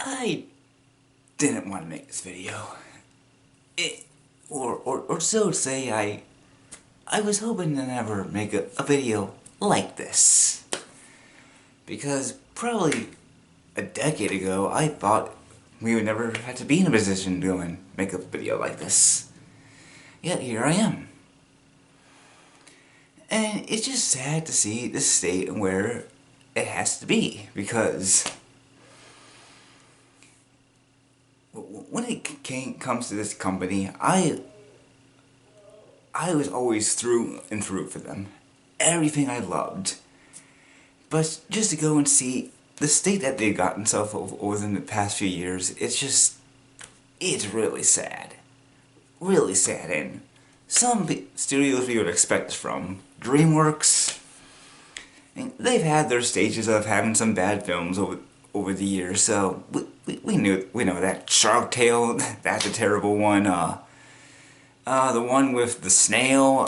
I didn't want to make this video. Or so to say, I was hoping to never make a video like this. Because probably a decade ago, I thought we would never have to be in a position to go and make a video like this. Yet here I am. And it's just sad to see the state where it has to be, because when it comes to this company, I was always through and through for them. Everything I loved. But just to go and see the state that they've gotten themselves over the past few years, it's really sad. Really sad. And some studios we would expect from DreamWorks, and they've had their stages of having some bad films over the years, so we know that. Shark Tale, that's a terrible one. The one with the snail,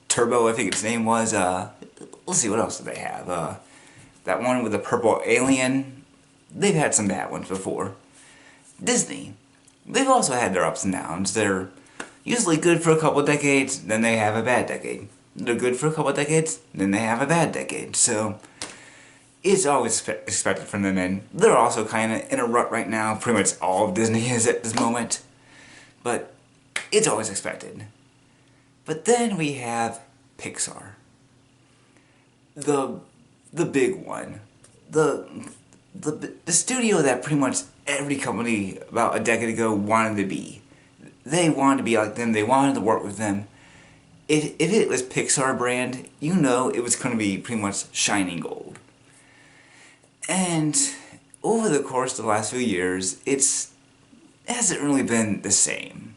Turbo, I think its name was. Let's see, what else do they have? That one with the purple alien. They've had some bad ones before. Disney, they've also had their ups and downs. They're usually good for a couple decades, then they have a bad decade. They're good for a couple decades, then they have a bad decade. So it's always expected from them, and they're also kind of in a rut right now. Pretty much all of Disney is at this moment. But it's always expected. But then we have Pixar. The big one. The studio that pretty much every company about a decade ago wanted to be. They wanted to be like them, they wanted to work with them. If it was Pixar brand, you know it was going to be pretty much shining gold. And over the course of the last few years, it hasn't really been the same.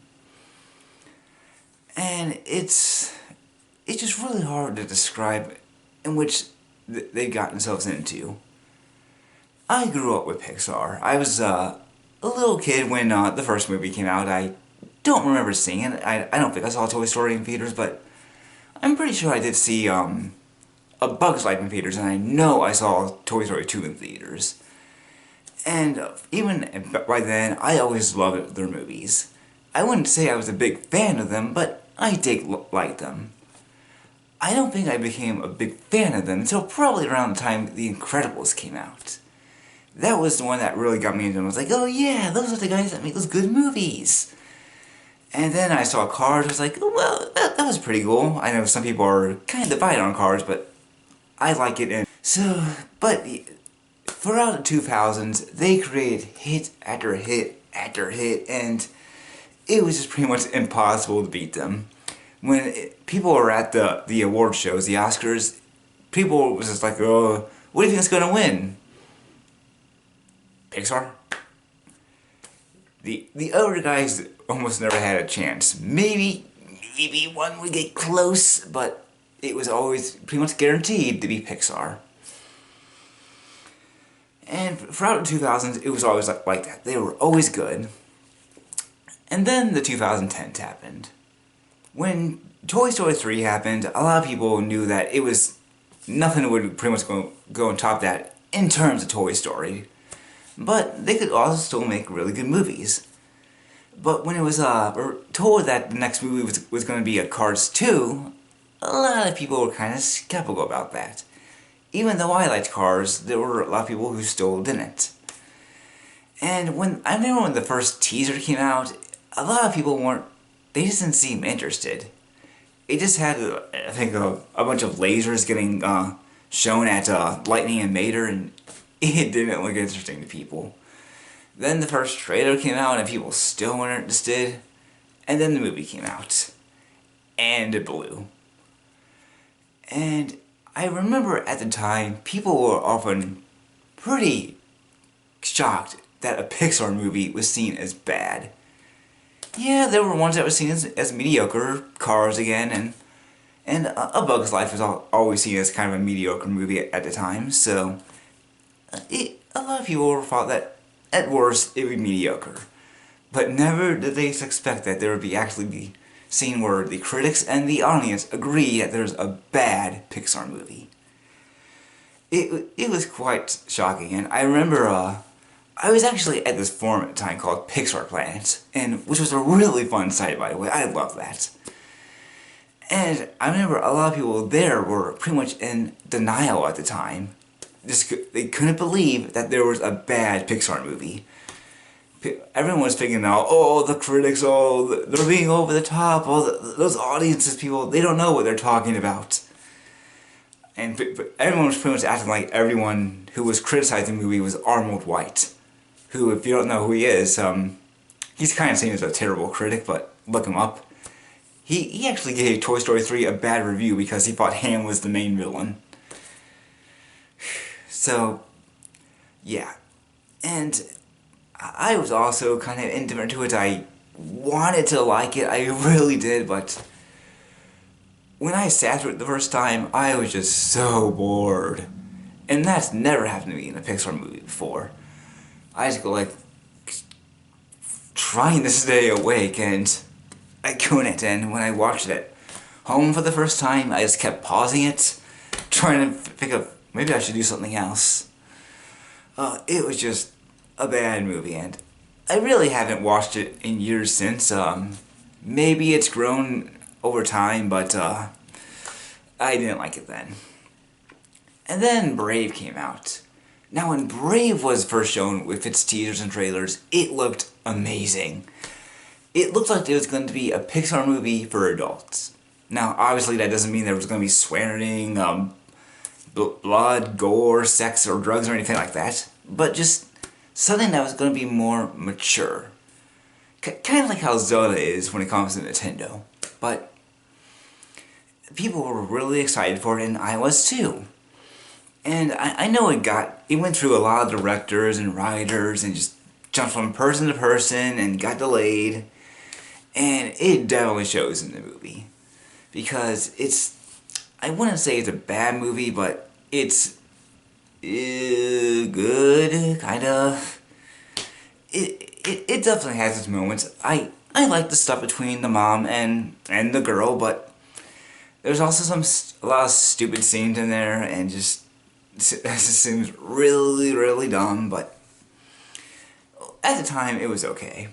And it's just really hard to describe in which they've gotten themselves into. I grew up with Pixar. I was a little kid when the first movie came out. I don't remember seeing it. I don't think I saw Toy Story in theaters, but I'm pretty sure I did see A Bug's Life in theaters, and I know I saw Toy Story 2 in theaters. And even by then, I always loved their movies. I wouldn't say I was a big fan of them, but I did like them. I don't think I became a big fan of them until probably around the time The Incredibles came out. That was the one that really got me into them. I was like, oh yeah, those are the guys that make those good movies. And then I saw Cars. I was like, oh, well, that was pretty cool. I know some people are kind of divided on Cars, but I like it. And so, but throughout the 2000s, they created hit after hit after hit, and it was just pretty much impossible to beat them. When people were at the award shows, the Oscars, people was just like, oh, what do you think is going to win? Pixar? The other guys almost never had a chance. Maybe one would get close, but it was always pretty much guaranteed to be Pixar. And throughout the 2000s, it was always like that. They were always good. And then the 2010s happened. When Toy Story 3 happened, a lot of people knew that it was nothing would pretty much go on top of that in terms of Toy Story. But they could also still make really good movies. But when it was told that the next movie was going to be a Cars 2, a lot of people were kind of skeptical about that. Even though I liked Cars, there were a lot of people who still didn't. And I remember when the first teaser came out, a lot of people they just didn't seem interested. It just had, I think, a bunch of lasers getting shown at Lightning and Mater, and it didn't look interesting to people. Then the first trailer came out and people still weren't interested. And then the movie came out. And it blew. And I remember at the time, people were often pretty shocked that a Pixar movie was seen as bad. Yeah, there were ones that were seen as mediocre, Cars again, and A Bug's Life was always seen as kind of a mediocre movie at the time, so a lot of people thought that at worst it would be mediocre. But never did they expect that there would actually be scene where the critics and the audience agree that there's a bad Pixar movie. It was quite shocking, and I remember I was actually at this forum at the time called Pixar Planet, and which was a really fun site, by the way. I love that. And I remember a lot of people there were pretty much in denial at the time. They couldn't believe that there was a bad Pixar movie. Everyone was figuring out, oh, the critics, oh, they're being over the top, oh, those audiences, people, they don't know what they're talking about. And everyone was pretty much acting like everyone who was criticizing the movie was Arnold White, who, if you don't know who he is, he's kind of seen as a terrible critic, but look him up. He actually gave Toy Story 3 a bad review because he thought Ham was the main villain. So, yeah. And I was also kind of indifferent to it. I wanted to like it, I really did, but when I sat through it the first time, I was just so bored. And that's never happened to me in a Pixar movie before. I just go like, trying to stay awake, and I couldn't. And when I watched it at home for the first time, I just kept pausing it, trying to pick up, maybe I should do something else. It was just a bad movie, and I really haven't watched it in years since. Maybe it's grown over time, but I didn't like it then. And then Brave came out. Now when Brave was first shown with its teasers and trailers, it looked amazing. It looked like it was going to be a Pixar movie for adults. Now obviously that doesn't mean there was going to be swearing, blood, gore, sex, or drugs or anything like that, but just something that was going to be more mature. Kind of like how Zelda is when it comes to Nintendo. But people were really excited for it, and I was too. And I know it went through a lot of directors and writers and just jumped from person to person and got delayed. And it definitely shows in the movie. Because I wouldn't say it's a bad movie, but it's good, kind of. It definitely has its moments. I like the stuff between the mom and the girl, but there's also a lot of stupid scenes in there, and it just seems really, really dumb, but at the time it was okay.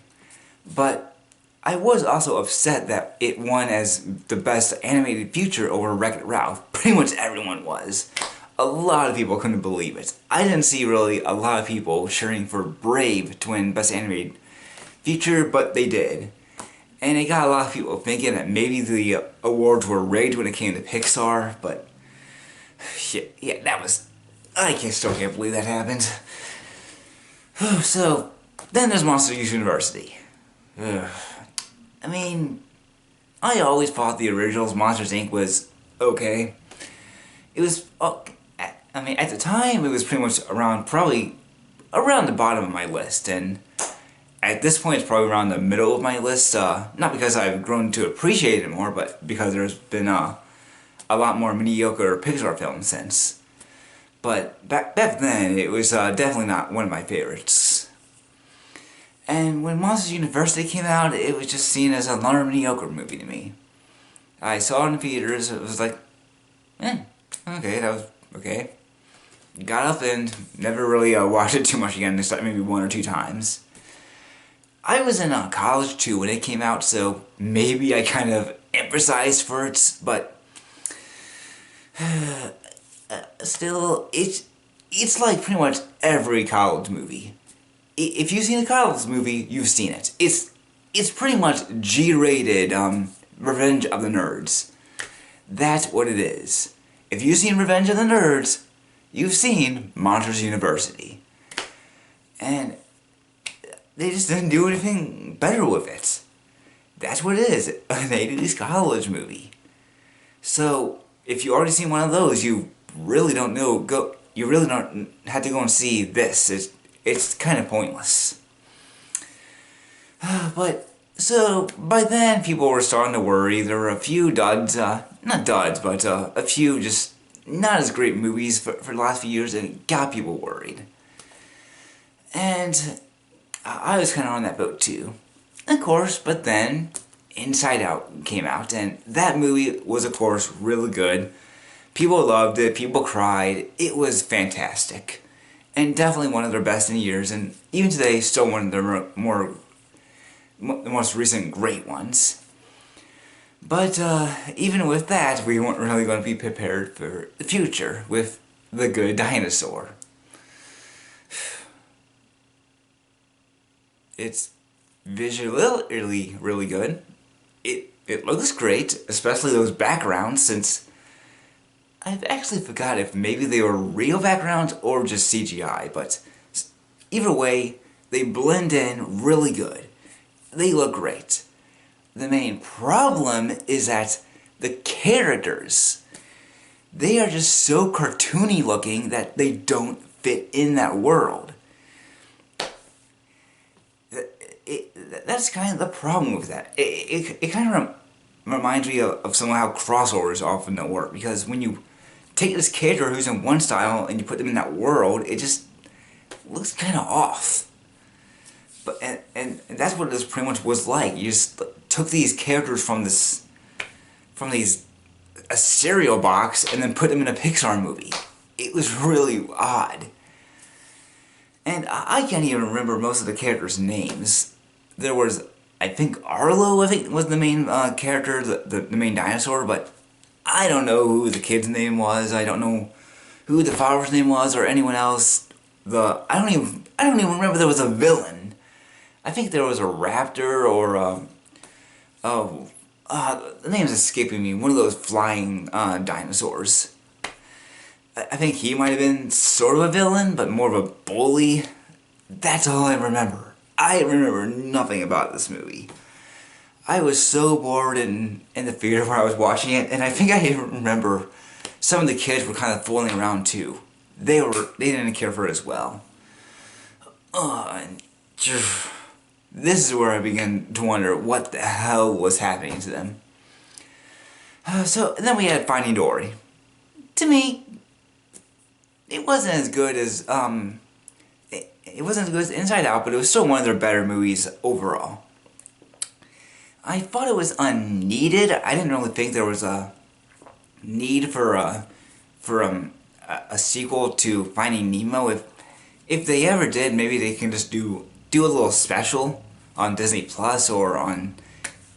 But I was also upset that it won as the best animated feature over Wreck-It Ralph. Pretty much everyone was. A lot of people couldn't believe it. I didn't see really a lot of people cheering for Brave to win best animated feature, but they did. And it got a lot of people thinking that maybe the awards were rigged when it came to Pixar, but yeah, that was... I still can't believe that happened. So, then there's Monsters University. I mean, I always thought the originals, Monsters Inc. was okay. It was... I mean, at the time, it was pretty much probably around the bottom of my list, and at this point, it's probably around the middle of my list, not because I've grown to appreciate it more, but because there's been a lot more mediocre Pixar films since. But back then, it was definitely not one of my favorites. And when Monsters University came out, it was just seen as another mediocre movie to me. I saw it in theaters, it was like, okay, that was okay. Got up and never really watched it too much again, except maybe one or two times. I was in college too when it came out, so maybe I kind of emphasized for it, but still, it's like pretty much every college movie. If you've seen a college movie, you've seen it. It's pretty much G-rated Revenge of the Nerds. That's what it is. If you've seen Revenge of the Nerds, you've seen Monsters University. And they just didn't do anything better with it. That's what it is, an 80s college movie. So, if you already seen one of those, you really don't know, you really don't have to go and see this. It's kind of pointless. But, so, by then, people were starting to worry. There were a few duds, not duds, but a few just not as great movies for the last few years, and it got people worried. And I was kind of on that boat too. Of course, but then Inside Out came out, and that movie was, of course, really good. People loved it, people cried, it was fantastic. and definitely one of their best in years, and even today, still one of their the most recent great ones. But even with that, we weren't really going to be prepared for the future with The Good Dinosaur. It's visually really good. It looks great, especially those backgrounds, since I've actually forgot if maybe they were real backgrounds or just CGI, but either way, they blend in really good. They look great. The main problem is that the characters, they are just so cartoony looking that they don't fit in that world. That's kind of the problem with that. It kind of reminds me of somehow crossovers often don't work, because when you take this character who's in one style and you put them in that world, it just looks kind of off. But and that's what this pretty much was like. You just took these characters from a cereal box and then put them in a Pixar movie. It was really odd. And I can't even remember most of the characters' names. There was, I think Arlo, was the main character, the main dinosaur, but I don't know who the kid's name was. I don't know who the father's name was or anyone else. I don't even remember there was a villain. I think there was a raptor or the name's escaping me. One of those flying dinosaurs. I think he might have been sort of a villain, but more of a bully. That's all I remember. I remember nothing about this movie. I was so bored in the theater where I was watching it, and I think I even remember some of the kids were kind of fooling around too. They didn't care for it as well. This is where I began to wonder what the hell was happening to them. So then we had Finding Dory. To me, it wasn't as good as it wasn't as good as Inside Out, but it was still one of their better movies overall. I thought it was unneeded. I didn't really think there was a need for a sequel to Finding Nemo. If they ever did, maybe they can just do a little special on Disney Plus or on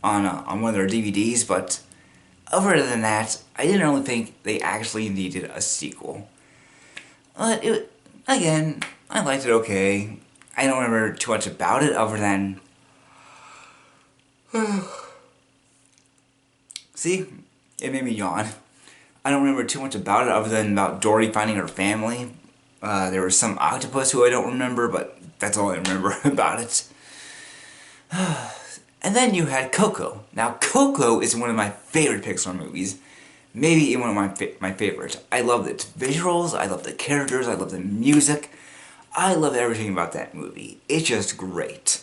one of their DVDs. But other than that, I didn't really think they actually needed a sequel. But again, I liked it okay. I don't remember too much about it other than see, it made me yawn. I don't remember too much about it other than about Dory finding her family. There was some octopus who I don't remember, but that's all I remember about it. And then you had Coco. Now, Coco is one of my favorite Pixar movies. Maybe one of my favorites. I love its visuals, I love the characters, I love the music. I love everything about that movie. It's just great.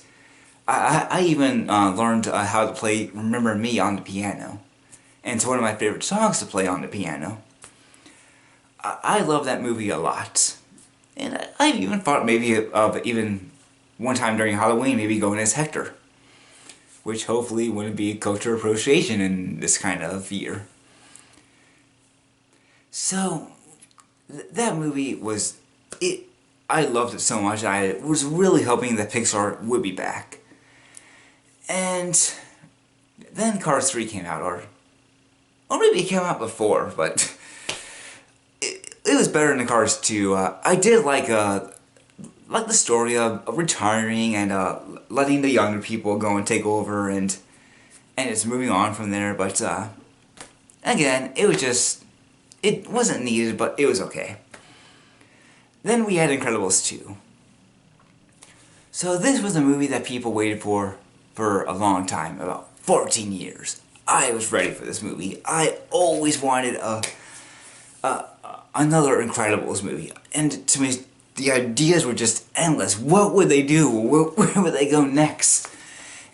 I even learned how to play Remember Me on the piano. And it's one of my favorite songs to play on the piano. I love that movie a lot. And I even thought maybe of even one time during Halloween, maybe going as Hector. Which hopefully wouldn't be cultural appropriation in this kind of year. So, that movie was... I loved it so much, I was really hoping that Pixar would be back. And then Cars 3 came out, or maybe it came out before, but it was better than Cars 2. I did like the story of retiring and letting the younger people go and take over, and it's moving on from there. But again, it wasn't needed, but it was okay. Then we had Incredibles 2. So this was a movie that people waited for a long time, about 14 years. I was ready for this movie. I always wanted another Incredibles movie. And to me, the ideas were just endless. What would they do? Where would they go next?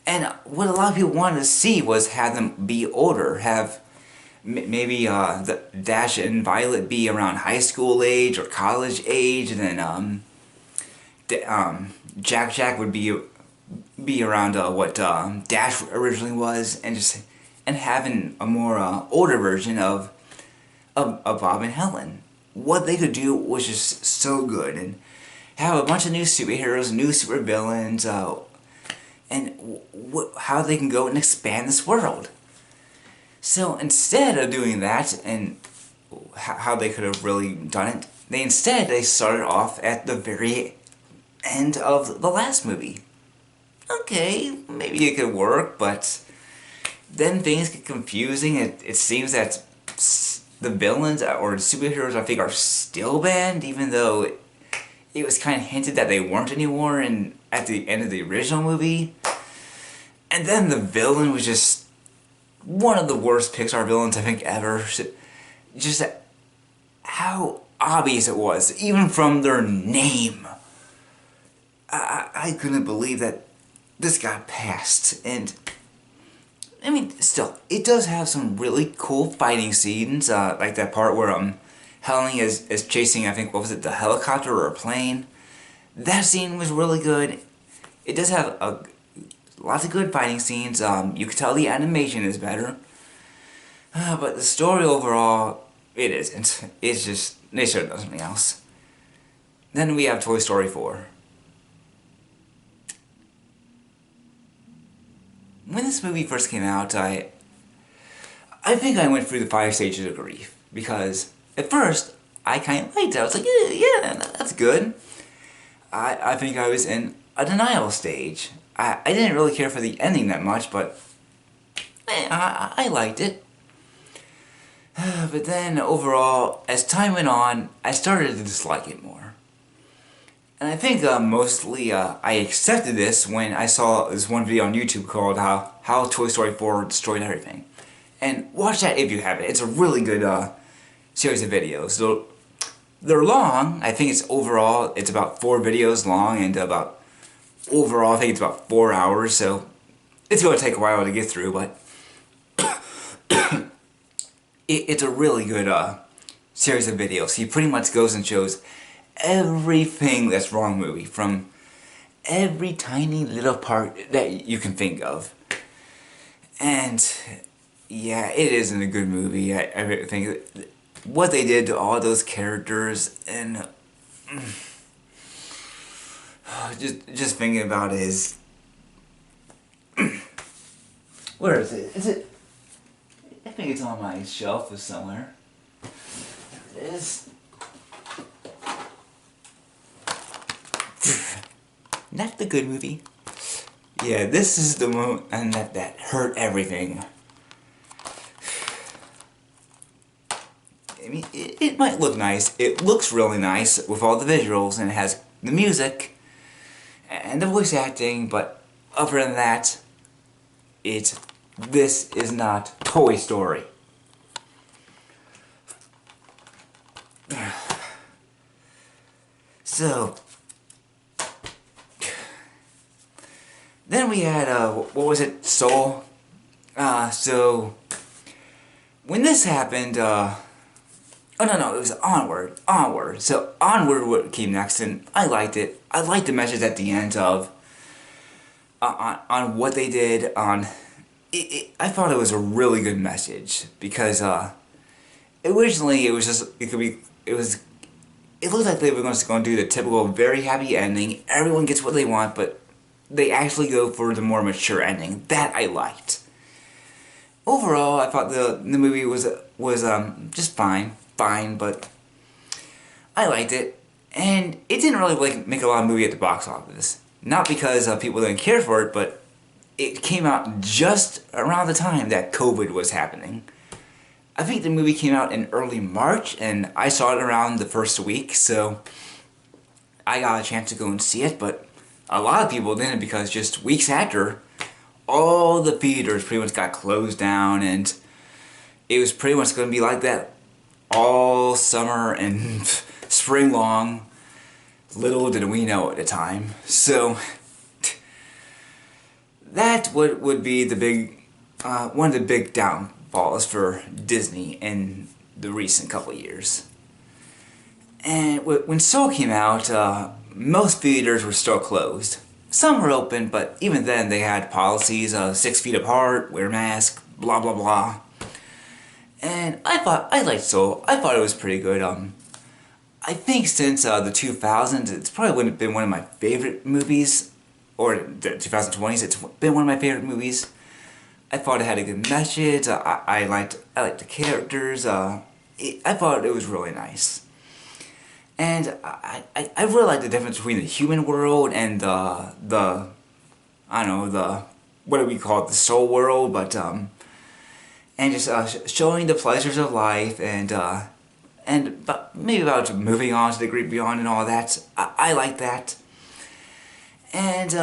And what a lot of people wanted to see was have them be older, have maybe the Dash and Violet be around high school age or college age, and then Jack would be around what Dash originally was, and having a more older version of Bob and Helen. What they could do was just so good, and have a bunch of new superheroes, new supervillains, and how they can go and expand this world. So instead of doing that, and how they could have really done it, they started off at the very end of the last movie. Okay, maybe it could work, but then things get confusing. It seems that the villains or the superheroes, I think, are still banned, even though it was kind of hinted that they weren't anymore at the end of the original movie. And then the villain was just one of the worst Pixar villains I think ever. Just how obvious it was, even from their name. I couldn't believe that this got passed. And I mean, still, it does have some really cool fighting scenes, like that part where Helen is chasing, I think, what was it, the helicopter or a plane. That scene was really good. It does have lots of good fighting scenes. You can tell the animation is better. But the story overall, it isn't. It's just, they should have done something else. Then we have Toy Story 4. When this movie first came out, I think I went through the 5 stages of grief. Because at first, I kind of liked it. I was like, yeah, that's good. I think I was in a denial stage. I didn't really care for the ending that much, but I liked it. But then, overall, as time went on, I started to dislike it more. And I think mostly I accepted this when I saw this one video on YouTube called How Toy Story 4 Destroyed Everything. And watch that if you haven't. It's a really good series of videos. So, they're long. I think it's overall, it's about 4 videos long, and overall I think it's about 4 hours, so it's going to take a while to get through, but it's a really good series of videos. He pretty much goes and shows everything that's wrong in the movie, from every tiny little part that you can think of. And yeah, it isn't a good movie. I think what they did to all those characters, and just thinking about it is, where is it? Is it? I think it's on my shelf or somewhere. There it is. Not the good movie. Yeah, this is the moment and that hurt everything. I mean, it might look nice. It looks really nice with all the visuals, and it has the music and the voice acting, but other than that, this is not Toy Story. So, then we had, what was it, Soul? So, when this happened, oh no, it was Onward. So, Onward came next, and I liked it. I liked the message at the end of, on what they did, on, I thought it was a really good message, because, originally it was just, it looked like they were just going to do the typical very happy ending, everyone gets what they want, but they actually go for the more mature ending. That I liked. Overall, I thought the movie was just fine, but I liked it, and it didn't really make a lot of movie at the box office. Not because people didn't care for it, but it came out just around the time that COVID was happening. I think the movie came out in early March, and I saw it around the first week, so I got a chance to go and see it, but a lot of people didn't, because just weeks after, all the theaters pretty much got closed down, and it was pretty much going to be like that all summer and spring long. Little did we know at the time. So, that would be the big, one of the big downfalls for Disney in the recent couple of years. And when Soul came out, most theaters were still closed. Some were open, but even then they had policies of 6 feet apart, wear masks, blah blah blah. And I liked Soul. I thought it was pretty good. I think since the 2000s, it's probably been one of my favorite movies, or the 2020s, it's been one of my favorite movies. I thought it had a good message. I liked the characters. I thought it was really nice, and I really like the difference between the human world and the I don't know, the what do we call it, the soul world, but and just showing the pleasures of life and maybe about moving on to the great beyond and all that. I like that, and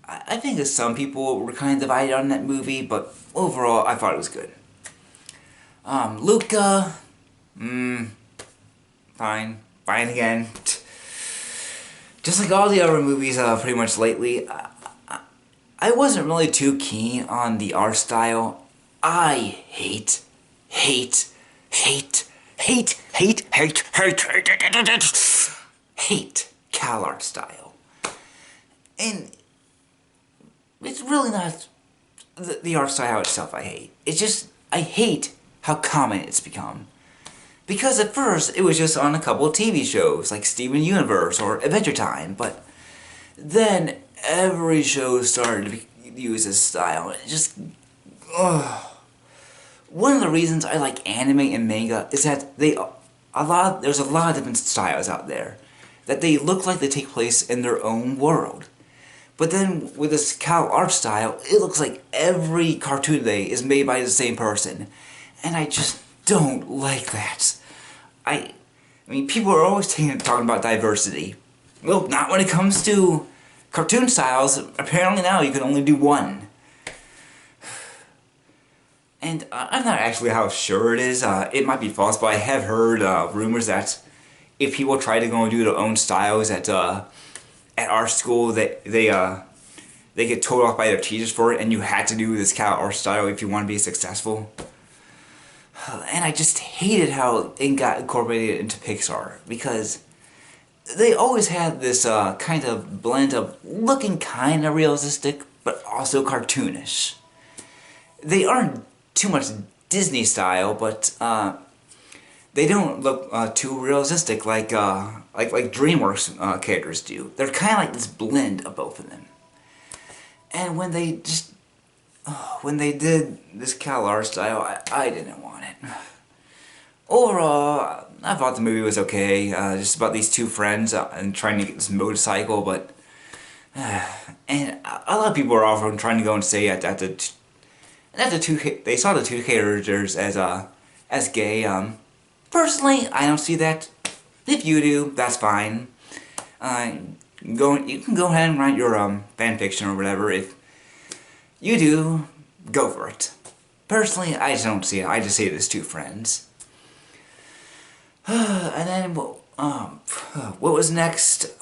I think that some people were kind of divided on that movie, but overall I thought it was good. Luca, fine again. Just like all the other movies pretty much lately, I wasn't really too keen on the art style. I hate Cal art style. And it's really not the art style itself I hate. It's just, I hate how common it's become. Because at first, it was just on a couple of TV shows, like Steven Universe or Adventure Time, but then every show started to use this style. It just, one of the reasons I like anime and manga is that there's a lot of different styles out there, that they look like they take place in their own world. But then with this Cal art style, it looks like every cartoon today is made by the same person, and I just don't like that. I mean, people are always talking about diversity. Well, not when it comes to cartoon styles. Apparently now you can only do one. And I'm not actually how sure it is. It might be false, but I have heard rumors that if people try to go and do their own styles at our school, they get told off by their teachers for it, and you had to do this Cal art style if you want to be successful. And I just hated how it got incorporated into Pixar, because they always had this kind of blend of looking kind of realistic, but also cartoonish. They aren't too much Disney style, but they don't look too realistic like DreamWorks characters do. They're kind of like this blend of both of them. And when they did this Cal art style, I didn't want it. Overall, I thought the movie was okay. Just about these two friends and trying to get this motorcycle, but and a lot of people are often trying to go and say that they saw the two characters as gay. Personally, I don't see that. If you do, that's fine. You can go ahead and write your fan fiction or whatever. If you do, go for it. Personally, I just don't see it. I just see it as two friends. And then what was next?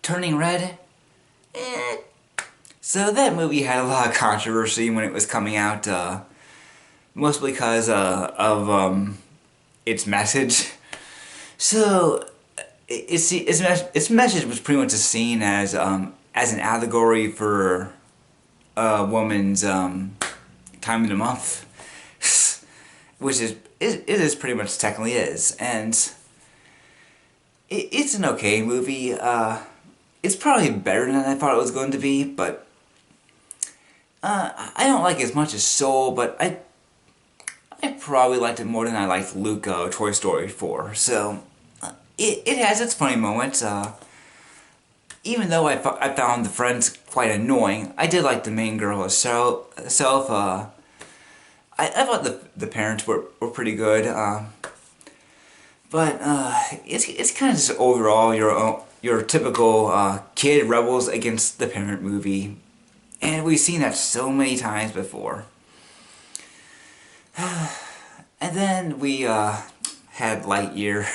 Turning Red. So that movie had a lot of controversy when it was coming out, mostly because of its message. So its message was pretty much seen as an allegory for a woman's time of the month, which it is pretty much technically is, and it's an okay movie. It's probably better than I thought it was going to be, but I don't like it as much as Soul, but I probably liked it more than I liked Luca or Toy Story 4, so it has its funny moments. Even though I found the friends quite annoying, I did like the main girl herself. I thought the parents were pretty good, but it's kind of just overall your typical kid rebels against the parent movie, and we've seen that so many times before. And then we had Lightyear.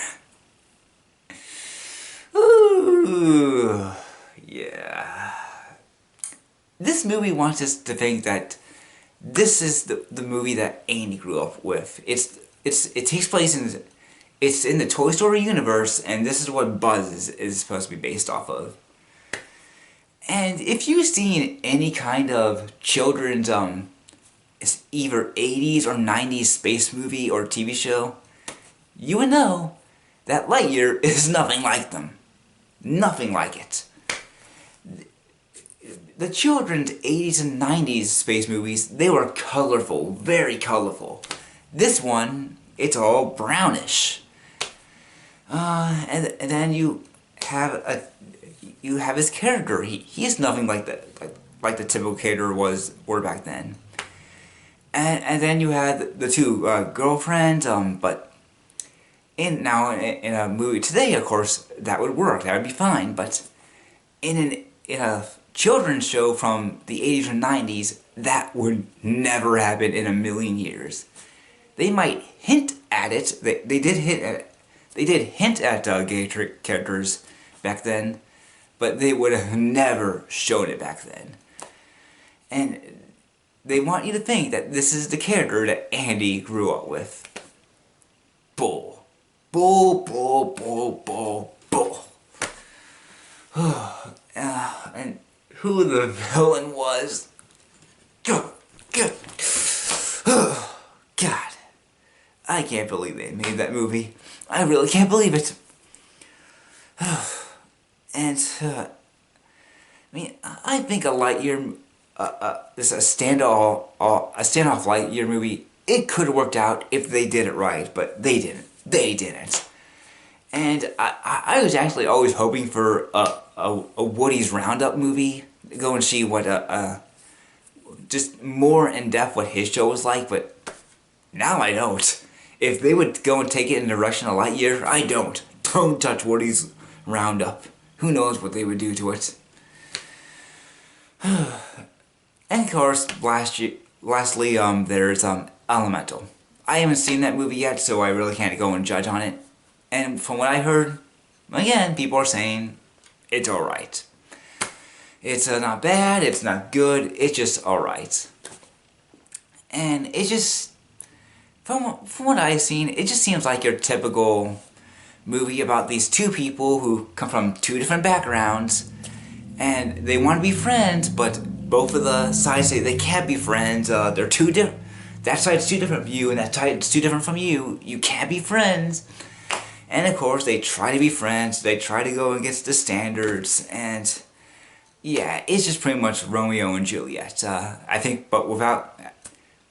Ooh, yeah. This movie wants us to think that this is the movie that Andy grew up with. It takes place it's in the Toy Story universe, and this is what Buzz is supposed to be based off of. And if you've seen any kind of children's it's either 80s or 90s space movie or TV show, you would know that Lightyear is nothing like them. Nothing like it. The children's 80s and 90s space movies, they were colorful, very colorful. This one, it's all brownish. And then you have his character. He is nothing like the typical character were back then. And then you had the two girlfriends. But in a movie today, of course, that would work. That would be fine. But in a children's show from the 80s or 90s, that would never happen in a million years. They might hint at it. They did hint at gay characters back then, but they would have never shown it back then. And they want you to think that this is the character that Andy grew up with. Bull. Bull, bull, bull, bull, bull. And who the villain was. God. I can't believe they made that movie. I really can't believe it. And, I mean, I think a Lightyear, this a standoff Lightyear movie, it could have worked out if they did it right, but they didn't. They didn't. And I was actually always hoping for a Woody's Roundup movie. Go and see what just more in depth what his show was like, but now I don't. If they would go and take it in the direction of Lightyear, I don't. Don't touch Woody's Roundup. Who knows what they would do to it. And of course, lastly, there's Elemental. I haven't seen that movie yet, so I really can't go and judge on it. And from what I heard, again, people are saying it's alright. It's not bad, it's not good, it's just alright. And it just, from what I've seen, it just seems like your typical movie about these two people who come from two different backgrounds, and they want to be friends, but both of the sides say they can't be friends. They're too different. That side's too different from you, and that side's too different from you. You can't be friends. And of course, they try to be friends. They try to go against the standards, and yeah, it's just pretty much Romeo and Juliet. I think, but without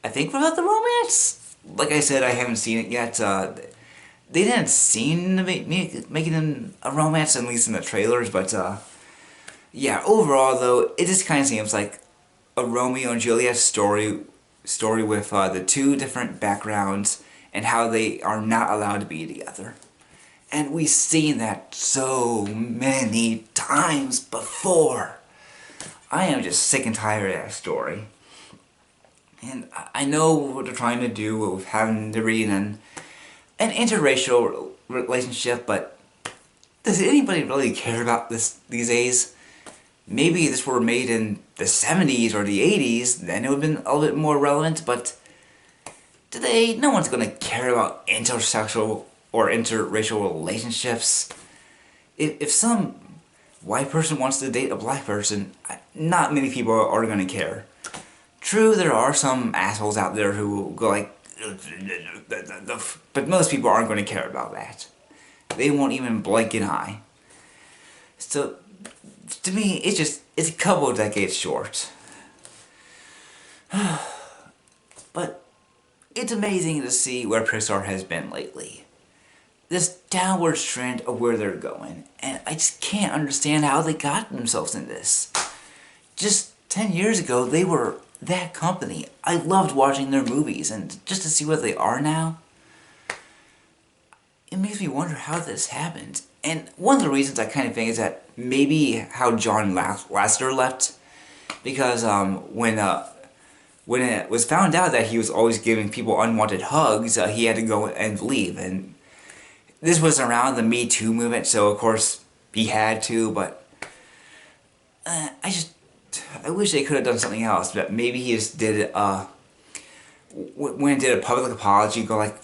the romance. Like I said, I haven't seen it yet. They didn't seem to make it a romance, at least in the trailers, but yeah, overall though, it just kind of seems like a Romeo and Juliet story with the two different backgrounds and how they are not allowed to be together. And we've seen that so many times before. I am just sick and tired of that story. And I know what they're trying to do with having to be in an interracial relationship, but does anybody really care about this these days? Maybe if this were made in the 70s or the 80s, then it would have been a little bit more relevant, but today, no one's going to care about intersexual or interracial relationships. If some white person wants to date a black person, not many people are going to care. True, there are some assholes out there who will go like, but most people aren't going to care about that. They won't even blink an eye. So, to me, it's a couple of decades short. But it's amazing to see where Pixar has been lately. This downward trend of where they're going. And I just can't understand how they got themselves in this. Just 10 years ago, they were that company. I loved watching their movies, and just to see what they are now, it makes me wonder how this happened. And one of the reasons I kind of think is that maybe how John Lasseter left, because when it was found out that he was always giving people unwanted hugs, he had to go and leave. And this was around the Me Too movement, so of course he had to. But I wish they could have done something else. But maybe he just did when he did a public apology, go like,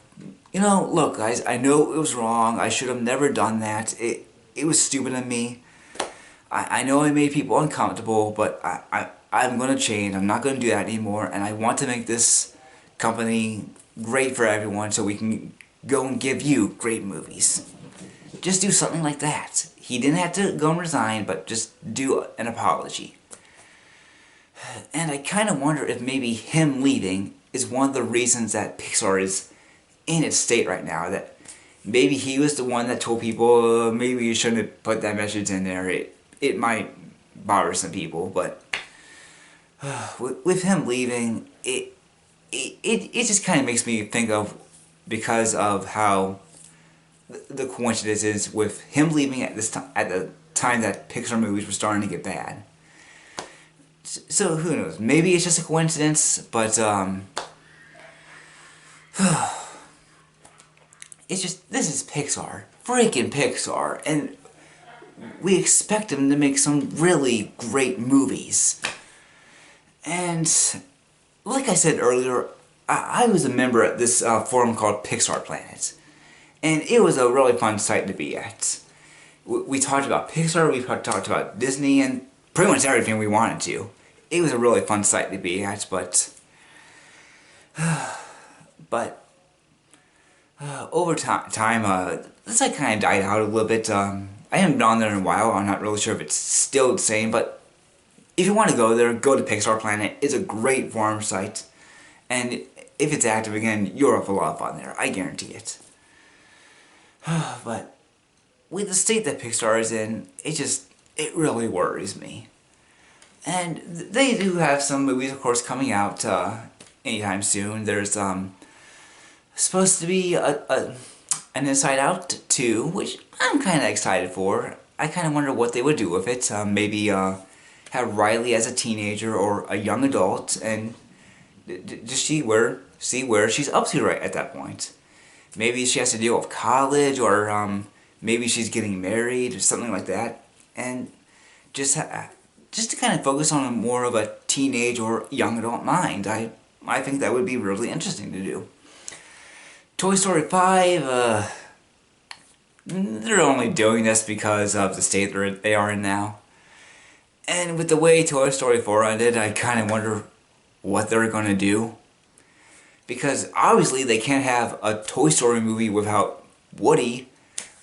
you know, look guys, I know it was wrong, I should have never done that, it was stupid of me, I know I made people uncomfortable, but I'm going to change, I'm not going to do that anymore, and I want to make this company great for everyone so we can go and give you great movies. Just do something like that. He didn't have to go and resign, but just do an apology. And I kind of wonder if maybe him leaving is one of the reasons that Pixar is in its state right now. That maybe he was the one that told people, maybe you shouldn't have put that message in there. It might bother some people, but with him leaving, it just kind of makes me think of, because of how the coincidence is with him leaving at the time that Pixar movies were starting to get bad. So who knows? Maybe it's just a coincidence, but it's just, this is Pixar, freaking Pixar, and we expect them to make some really great movies. And like I said earlier, I was a member at this forum called Pixar Planet, and it was a really fun site to be at. We talked about Pixar, we talked about Disney, and pretty much everything we wanted to. It was a really fun site to be at, but over time, this site kind of died out a little bit. I haven't been on there in a while. I'm not really sure if it's still the same, but if you want to go there, go to Pixar Planet. It's a great forum site, and if it's active again, you'll have a lot of fun there. I guarantee it. But with the state that Pixar is in, it really worries me. And they do have some movies, of course, coming out anytime soon. There's supposed to be an Inside Out 2, which I'm kind of excited for. I kind of wonder what they would do with it. Maybe have Riley as a teenager or a young adult, and just see where she's up to right at that point. Maybe she has to deal with college, or maybe she's getting married or something like that, and just to kind of focus on more of a teenage or young adult mind. I think that would be really interesting to do. Toy Story 5, they're only doing this because of the state they are in now. And with the way Toy Story 4 ended, I kind of wonder what they're going to do. Because obviously they can't have a Toy Story movie without Woody,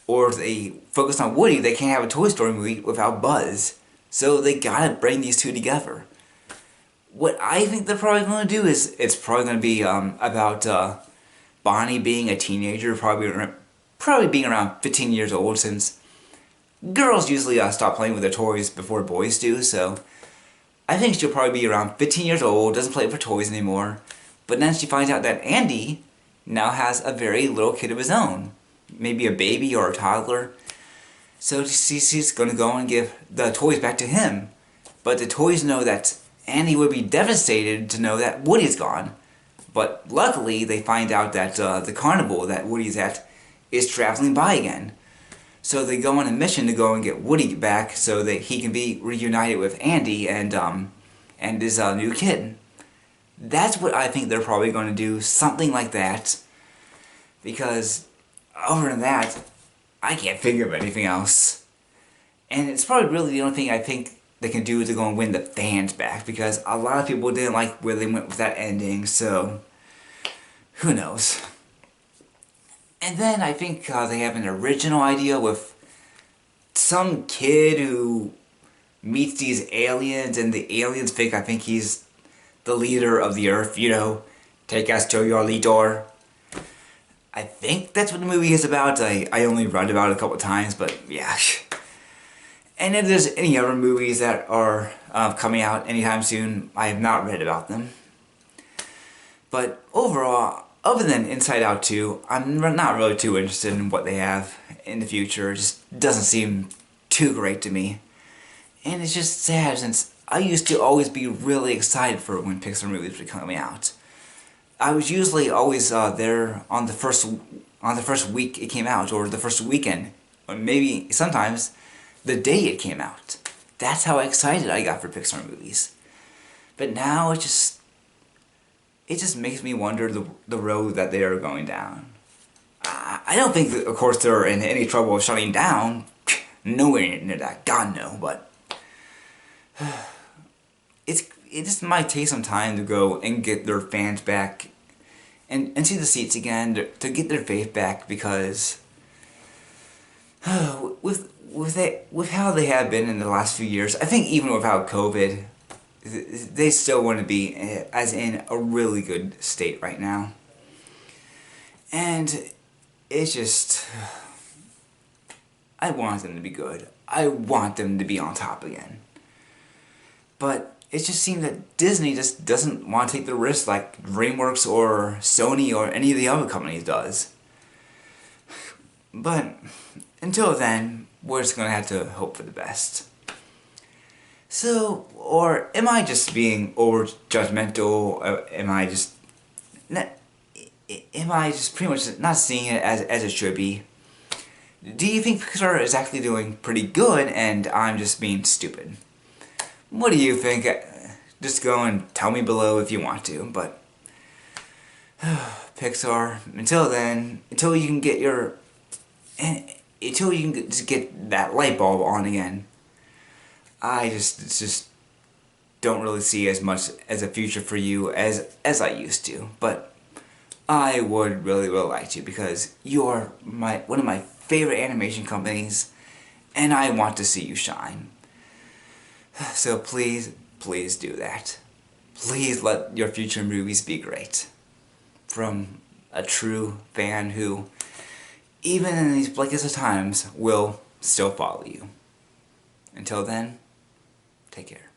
or if they focus on Woody, they can't have a Toy Story movie without Buzz. So they gotta bring these two together. What I think they're probably going to do is, it's probably going to be about Bonnie being a teenager, probably being around 15 years old, since girls usually stop playing with their toys before boys do, so I think she'll probably be around 15 years old, doesn't play with toys anymore, but then she finds out that Andy now has a very little kid of his own, maybe a baby or a toddler. So she's going to go and give the toys back to him. But the toys know that Andy would be devastated to know that Woody's gone. But luckily, they find out that the carnival that Woody's at is traveling by again. So they go on a mission to go and get Woody back so that he can be reunited with Andy and his new kid. That's what I think they're probably going to do, something like that. Because other than that, I can't think of anything else. And it's probably really the only thing I think they can do to go and win the fans back, because a lot of people didn't like where they went with that ending, so who knows. And then I think they have an original idea with some kid who meets these aliens, and the aliens think, I think he's the leader of the earth, take us to your leader. I think that's what the movie is about. I only read about it a couple of times, but yeah. And if there's any other movies that are coming out anytime soon, I have not read about them. But overall, other than Inside Out 2, I'm not really too interested in what they have in the future. It just doesn't seem too great to me. And it's just sad, since I used to always be really excited for when Pixar movies were coming out. I was usually always there on the first week it came out, or the first weekend, or maybe sometimes the day it came out. That's how excited I got for Pixar movies. But now it just makes me wonder the road that they are going down. I don't think that, of course, they're in any trouble of shutting down. Nowhere near that, God no. But it just might take some time to go and get their fans back and see the seats again, to get their faith back, because with how they have been in the last few years, I think even without COVID, they still want to be as in a really good state right now. And it's just, I want them to be good. I want them to be on top again. But it just seems that Disney just doesn't want to take the risk like DreamWorks or Sony or any of the other companies does. But until then, we're just gonna have to hope for the best. So, or am I just being over judgmental? Am I just pretty much not seeing it as it should be? Do you think Pixar is actually doing pretty good and I'm just being stupid? What do you think? Just go and tell me below if you want to, but Pixar, until then, until you can just get that light bulb on again, I just don't really see as much as a future for you as I used to. But I would really like to, because you're one of my favorite animation companies, and I want to see you shine. So please do that. Please let your future movies be great. From a true fan who, even in these blackest of times, will still follow you. Until then, take care.